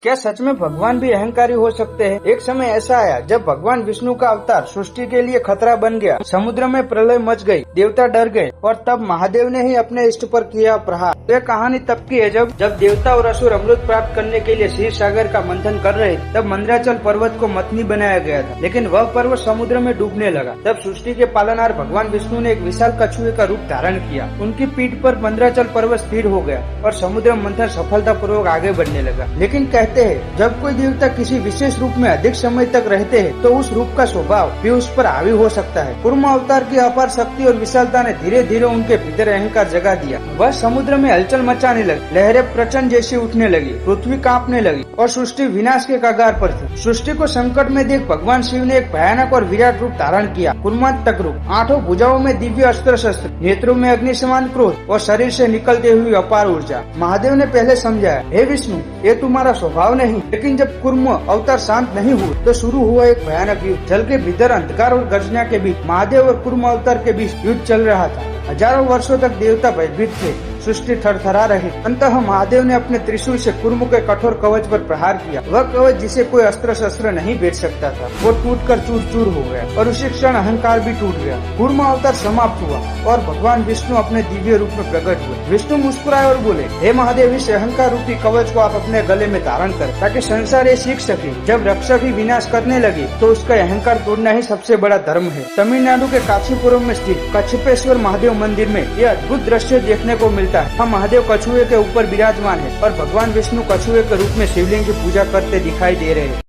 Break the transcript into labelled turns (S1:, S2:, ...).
S1: क्या सच में भगवान भी अहंकारी हो सकते हैं? एक समय ऐसा आया जब भगवान विष्णु का अवतार सृष्टि के लिए खतरा बन गया। समुद्र में प्रलय मच गई, देवता डर गए और तब महादेव ने ही अपने इष्ट पर किया प्रहार। तो यह कहानी तब की है जब देवता और असुर अमृत प्राप्त करने के लिए क्षीर सागर का मंथन कर रहे थे। तब मंदराचल पर्वत को मथनी बनाया गया था, लेकिन वह पर्वत समुद्र में डूबने लगा। तब सृष्टि के पालनहार भगवान विष्णु ने एक विशाल कछुए का रूप धारण किया। उनकी पीठ पर मंदराचल पर्वत स्थिर हो गया और समुद्र मंथन सफलता पूर्वक आगे बढ़ने लगा। लेकिन कहते हैं जब कोई देवता किसी विशेष रूप में अधिक समय तक रहते हैं तो उस रूप का स्वभाव भी उस पर हावी हो सकता है। कूर्म अवतार की अपार शक्ति और विशालता ने धीरे धीरे उनके भीतर अहंकार जगा दिया। वह समुद्र में हलचल मचाने लगी, लहरें प्रचंड जैसी उठने लगी, पृथ्वी कांपने लगी और सृष्टि विनाश के कगार पर थी। सृष्टि को संकट में देख भगवान शिव ने एक भयानक और विराट रूप धारण किया, कूर्मांतक रूप। 8 भुजाओं में दिव्य अस्त्र शस्त्र, नेत्रों में अग्नि समान क्रोध और शरीर से निकलते हुई अपार ऊर्जा। महादेव ने पहले समझाया, हे विष्णु, ये तुम्हारा स्वभाव नहीं। लेकिन जब कूर्म अवतार शांत नहीं हुए तो शुरू हुआ एक भयानक युद्ध। जल के भीतर अंधकार और गर्जना के बीच महादेव और कूर्म अवतार के बीच युद्ध चल रहा था। हजारों वर्षों तक देवता भयभीत थे, सृष्टि थरथरा रही। अंततः महादेव ने अपने त्रिशूल से कूर्म के कठोर कवच पर प्रहार किया। वह कवच जिसे कोई अस्त्र शस्त्र नहीं भेद सकता था, वो टूटकर चूर चूर हो गया और उसी क्षण अहंकार भी टूट गया। कूर्म अवतार समाप्त हुआ और भगवान विष्णु अपने दिव्य रूप में प्रकट हुए। विष्णु मुस्कुराए और बोले, हे महादेव, इस अहंकार रूपी कवच को आप अपने गले में धारण करें ताकि संसार ये सीख सके, जब रक्षक ही विनाश करने लगे तो उसका अहंकार तोड़ना ही सबसे बड़ा धर्म है। तमिलनाडु के कांचीपुरम में स्थित कच्छपेश्वर महादेव मंदिर में यह अद्भुत दृश्य देखने को मिलता है। हम महादेव कछुए के ऊपर विराजमान है और भगवान विष्णु कछुए के रूप में शिवलिंग की पूजा करते दिखाई दे रहे हैं।